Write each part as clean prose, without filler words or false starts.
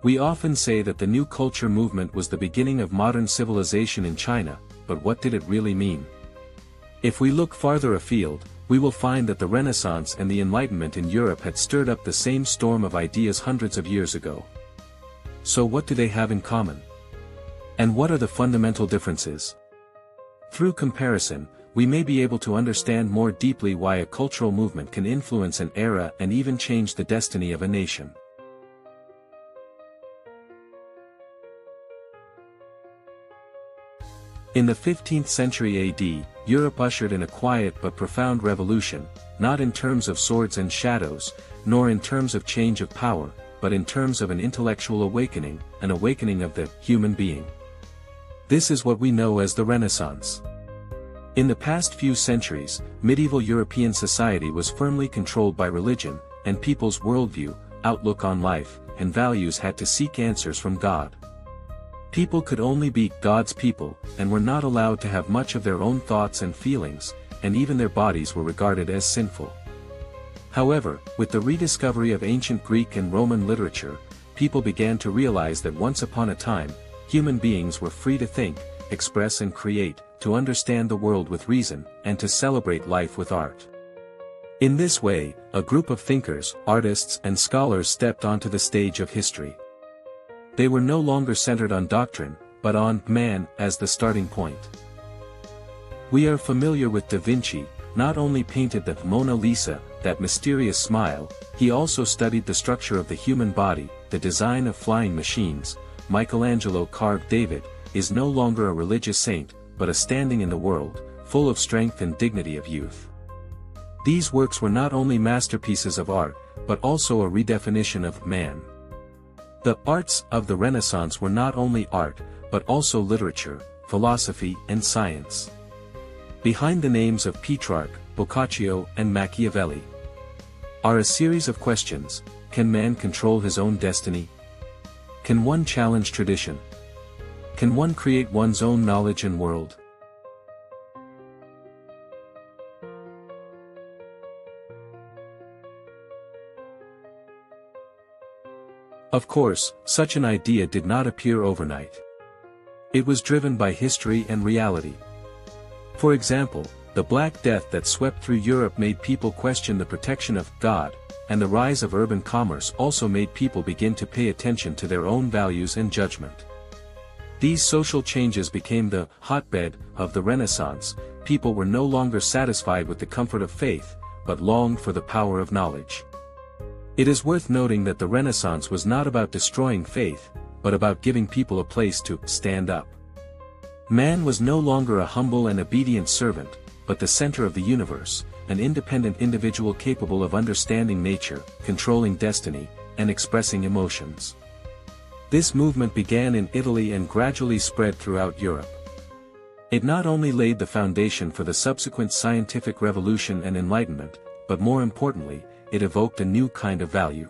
We often say that the New Culture movement was the beginning of modern civilization in China, but what did it really mean? If we look farther afield, we will find that the Renaissance and the Enlightenment in Europe had stirred up the same storm of ideas hundreds of years ago. So what do they have in common? And what are the fundamental differences? Through comparison, we may be able to understand more deeply why a cultural movement can influence an era and even change the destiny of a nation. In the 15th century AD, Europe ushered in a quiet but profound revolution, not in terms of swords and shadows, nor in terms of change of power, but in terms of an intellectual awakening, an awakening of the human being. This is what we know as the Renaissance. In the past few centuries, medieval European society was firmly controlled by religion, and people's worldview, outlook on life, and values had to seek answers from God. People could only be God's people, and were not allowed to have much of their own thoughts and feelings, and even their bodies were regarded as sinful. However, with the rediscovery of ancient Greek and Roman literature, people began to realize that once upon a time, human beings were free to think, express and create, to understand the world with reason, and to celebrate life with art. In this way, a group of thinkers, artists and scholars stepped onto the stage of history. They were no longer centered on doctrine, but on man as the starting point. We are familiar with Da Vinci. Not only painted the Mona Lisa, that mysterious smile, he also studied the structure of the human body, the design of flying machines. Michelangelo carved David, is no longer a religious saint, but a standing in the world, full of strength and dignity of youth. These works were not only masterpieces of art, but also a redefinition of man. The arts of the Renaissance were not only art, but also literature, philosophy and science. Behind the names of Petrarch, Boccaccio and Machiavelli are a series of questions. Can man control his own destiny? Can one challenge tradition? Can one create one's own knowledge and world? Of course, such an idea did not appear overnight. It was driven by history and reality. For example, the Black Death that swept through Europe made people question the protection of God, and the rise of urban commerce also made people begin to pay attention to their own values and judgment. These social changes became the hotbed of the Renaissance. People were no longer satisfied with the comfort of faith, but longed for the power of knowledge. It is worth noting that the Renaissance was not about destroying faith, but about giving people a place to stand up. Man was no longer a humble and obedient servant, but the center of the universe, an independent individual capable of understanding nature, controlling destiny, and expressing emotions. This movement began in Italy and gradually spread throughout Europe. It not only laid the foundation for the subsequent scientific revolution and enlightenment, but more importantly, it evoked a new kind of value.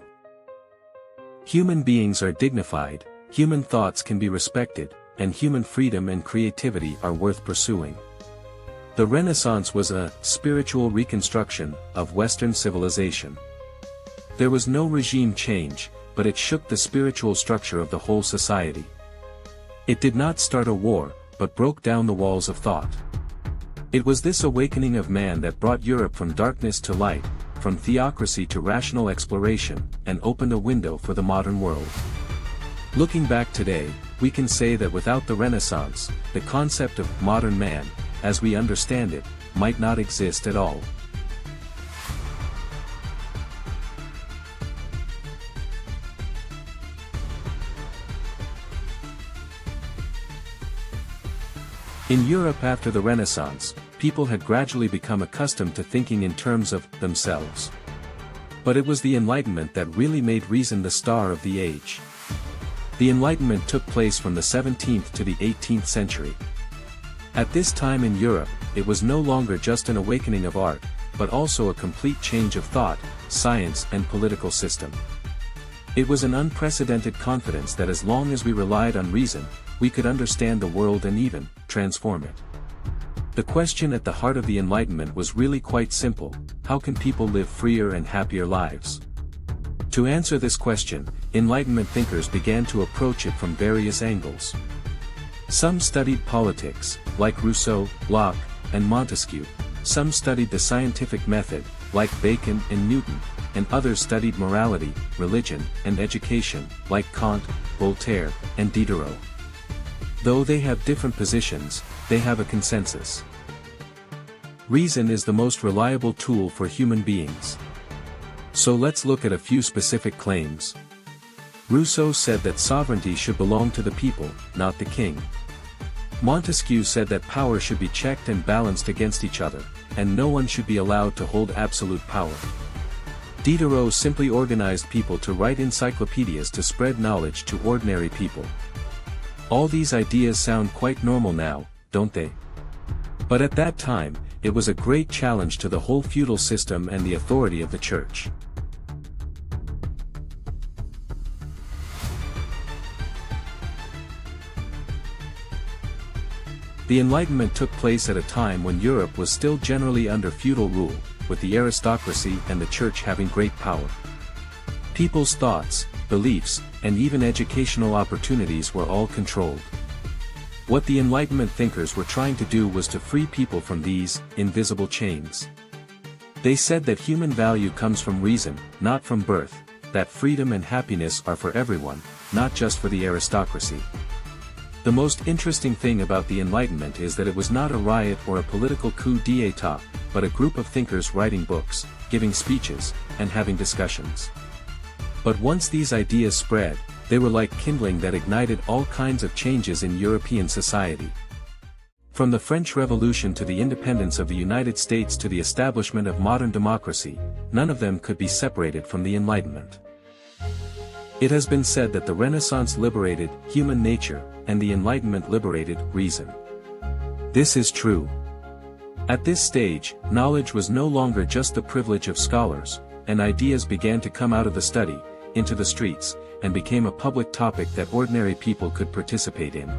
Human beings are dignified, human thoughts can be respected, and human freedom and creativity are worth pursuing. The Renaissance was a spiritual reconstruction of Western civilization. There was no regime change, but it shook the spiritual structure of the whole society. It did not start a war, but broke down the walls of thought. It was this awakening of man that brought Europe from darkness to light, from theocracy to rational exploration, and opened a window for the modern world. Looking back today, we can say that without the Renaissance, the concept of modern man, as we understand it, might not exist at all. In Europe after the Renaissance, people had gradually become accustomed to thinking in terms of themselves. But it was the Enlightenment that really made reason the star of the age. The Enlightenment took place from the 17th to the 18th century. At this time in Europe, it was no longer just an awakening of art, but also a complete change of thought, science and political system. It was an unprecedented confidence that as long as we relied on reason, we could understand the world and even transform it. The question at the heart of the Enlightenment was really quite simple: how can people live freer and happier lives? To answer this question, Enlightenment thinkers began to approach it from various angles. Some studied politics, like Rousseau, Locke, and Montesquieu. Some studied the scientific method, like Bacon and Newton, and others studied morality, religion, and education, like Kant, Voltaire, and Diderot. Though they have different positions, they have a consensus. Reason is the most reliable tool for human beings. So let's look at a few specific claims. Rousseau said that sovereignty should belong to the people, not the king. Montesquieu said that power should be checked and balanced against each other, and no one should be allowed to hold absolute power. Diderot simply organized people to write encyclopedias to spread knowledge to ordinary people. All these ideas sound quite normal now, don't they? But at that time, it was a great challenge to the whole feudal system and the authority of the church. The Enlightenment took place at a time when Europe was still generally under feudal rule, with the aristocracy and the church having great power. People's thoughts, beliefs, and even educational opportunities were all controlled. What the Enlightenment thinkers were trying to do was to free people from these invisible chains. They said that human value comes from reason, not from birth, that freedom and happiness are for everyone, not just for the aristocracy. The most interesting thing about the Enlightenment is that it was not a riot or a political coup d'état, but a group of thinkers writing books, giving speeches, and having discussions. But once these ideas spread, they were like kindling that ignited all kinds of changes in European society. From the French Revolution to the independence of the United States to the establishment of modern democracy, none of them could be separated from the Enlightenment. It has been said that the Renaissance liberated human nature, and the Enlightenment liberated reason. This is true. At this stage, knowledge was no longer just the privilege of scholars, and ideas began to come out of the study, into the streets, and became a public topic that ordinary people could participate in.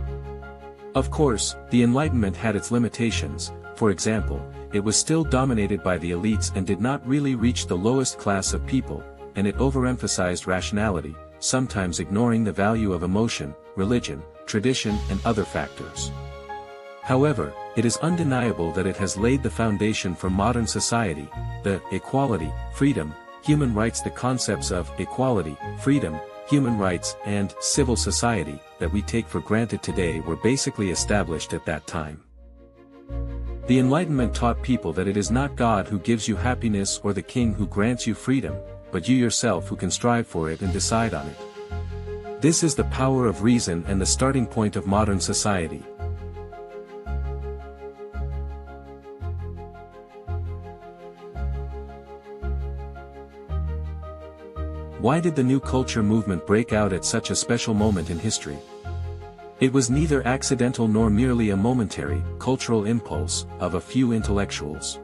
Of course, the Enlightenment had its limitations. For example, it was still dominated by the elites and did not really reach the lowest class of people, and it overemphasized rationality, sometimes ignoring the value of emotion, religion, tradition, and other factors. However, it is undeniable that it has laid the foundation for modern society, the equality, freedom, human rights. The concepts of equality, freedom, human rights, and civil society that we take for granted today were basically established at that time. The Enlightenment taught people that it is not God who gives you happiness or the king who grants you freedom, but you yourself who can strive for it and decide on it. This is the power of reason and the starting point of modern society. Why did the New Culture movement break out at such a special moment in history? It was neither accidental nor merely a momentary, cultural impulse of a few intellectuals.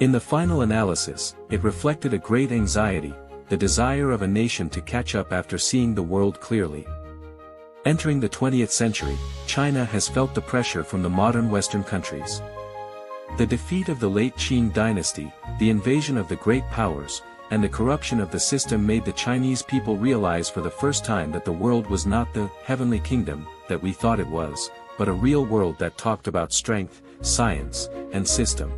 In the final analysis, it reflected a great anxiety, the desire of a nation to catch up after seeing the world clearly. Entering the 20th century, China has felt the pressure from the modern Western countries. The defeat of the late Qing dynasty, the invasion of the great powers, and the corruption of the system made the Chinese people realize for the first time that the world was not the heavenly kingdom that we thought it was, but a real world that talked about strength, science, and system.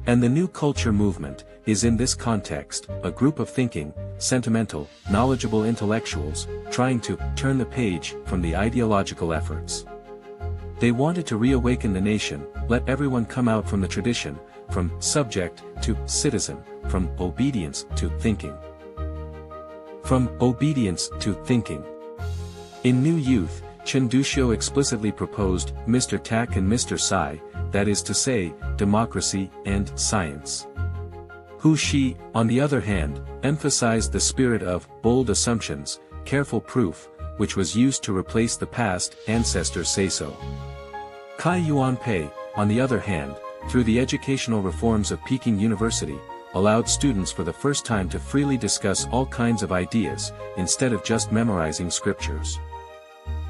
And the New Culture movement is in this context, a group of thinking, sentimental, knowledgeable intellectuals, trying to turn the page from the ideological efforts. They wanted to reawaken the nation, let everyone come out from the tradition, from subject to citizen, from obedience to thinking. From obedience to thinking. In New Youth, Chen Duxiu explicitly proposed Mr. Tak and Mr. Sai, that is to say, democracy and science. Hu Shi, on the other hand, emphasized the spirit of bold assumptions, careful proof, which was used to replace the past ancestors say so. Cai Yuanpei, on the other hand, through the educational reforms of Peking University, allowed students for the first time to freely discuss all kinds of ideas, instead of just memorizing scriptures.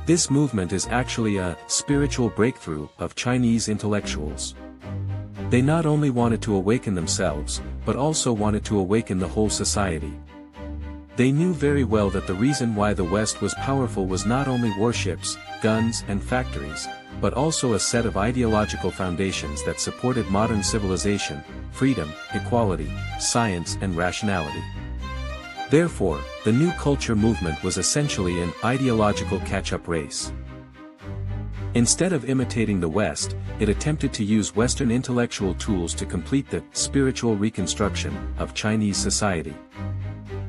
This movement is actually a spiritual breakthrough of Chinese intellectuals. They not only wanted to awaken themselves, but also wanted to awaken the whole society. They knew very well that the reason why the West was powerful was not only warships, guns and factories, but also a set of ideological foundations that supported modern civilization, freedom, equality, science and rationality. Therefore, the New Culture movement was essentially an ideological catch-up race. Instead of imitating the West, it attempted to use Western intellectual tools to complete the spiritual reconstruction of Chinese society.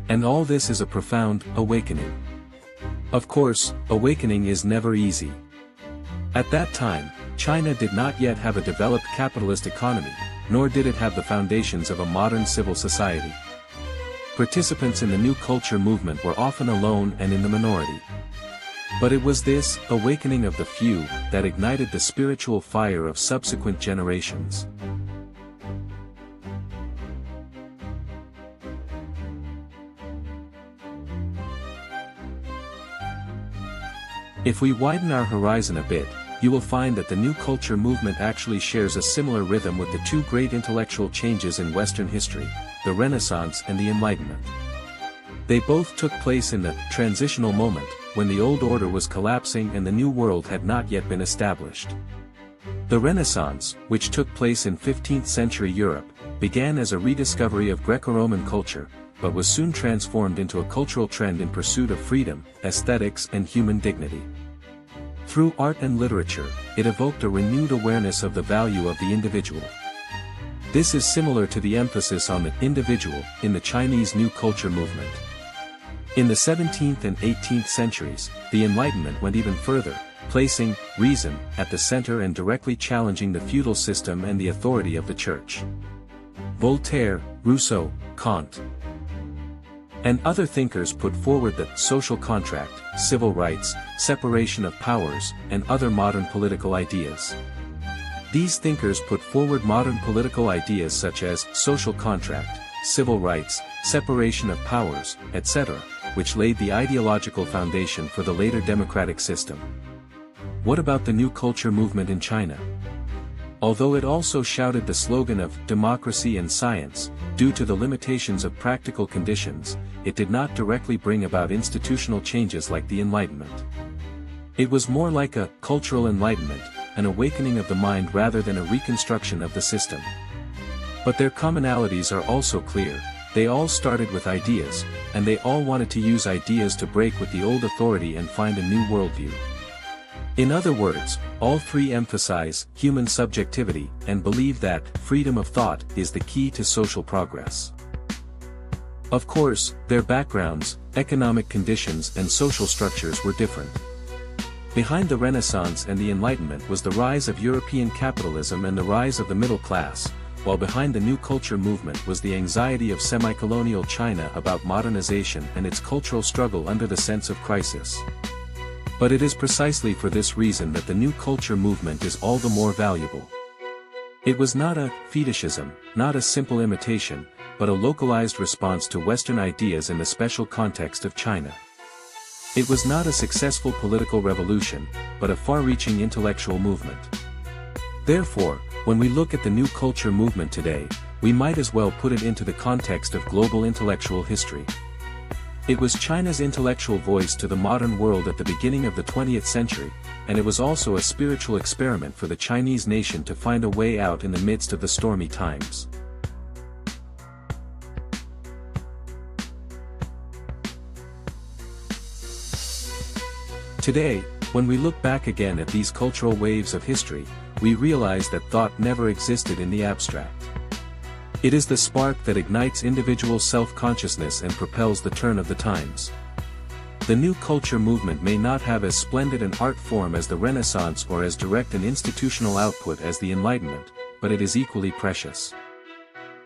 And all this is a profound awakening. Of course, awakening is never easy. At that time, China did not yet have a developed capitalist economy, nor did it have the foundations of a modern civil society. Participants in the New Culture movement were often alone and in the minority. But it was this awakening of the few that ignited the spiritual fire of subsequent generations. If we widen our horizon a bit, you will find that the New Culture movement actually shares a similar rhythm with the two great intellectual changes in Western history, the Renaissance and the Enlightenment. They both took place in the transitional moment, when the old order was collapsing and the new world had not yet been established. The Renaissance, which took place in 15th century Europe, began as a rediscovery of Greco-Roman culture, but was soon transformed into a cultural trend in pursuit of freedom, aesthetics and human dignity. Through art and literature, it evoked a renewed awareness of the value of the individual. This is similar to the emphasis on the individual in the Chinese New Culture movement. In the 17th and 18th centuries, the Enlightenment went even further, placing reason at the center and directly challenging the feudal system and the authority of the Church. Voltaire, Rousseau, Kant, and other thinkers put forward the social contract, civil rights, separation of powers, and other modern political ideas. These thinkers put forward modern political ideas such as social contract, civil rights, separation of powers, etc., which laid the ideological foundation for the later democratic system. What about the New Culture movement in China? Although it also shouted the slogan of democracy and science, due to the limitations of practical conditions, it did not directly bring about institutional changes like the Enlightenment. It was more like a cultural enlightenment, an awakening of the mind rather than a reconstruction of the system. But their commonalities are also clear. They all started with ideas, and they all wanted to use ideas to break with the old authority and find a new worldview. In other words, all three emphasize human subjectivity and believe that freedom of thought is the key to social progress. Of course, their backgrounds, economic conditions and social structures were different. Behind the Renaissance and the Enlightenment was the rise of European capitalism and the rise of the middle class, while behind the New Culture movement was the anxiety of semi-colonial China about modernization and its cultural struggle under the sense of crisis. But it is precisely for this reason that the New Culture movement is all the more valuable. It was not a fetishism, not a simple imitation, but a localized response to Western ideas in the special context of China. It was not a successful political revolution, but a far-reaching intellectual movement. Therefore, when we look at the New Culture movement today, we might as well put it into the context of global intellectual history. It was China's intellectual voice to the modern world at the beginning of the 20th century, and it was also a spiritual experiment for the Chinese nation to find a way out in the midst of the stormy times. Today, when we look back again at these cultural waves of history, we realize that thought never existed in the abstract. It is the spark that ignites individual self-consciousness and propels the turn of the times. The New Culture movement may not have as splendid an art form as the Renaissance or as direct an institutional output as the Enlightenment, but it is equally precious.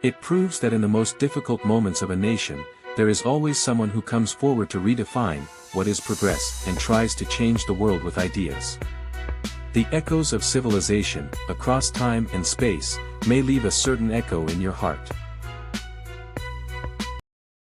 It proves that in the most difficult moments of a nation, there is always someone who comes forward to redefine what is progress and tries to change the world with ideas. The echoes of civilization, across time and space, may leave a certain echo in your heart.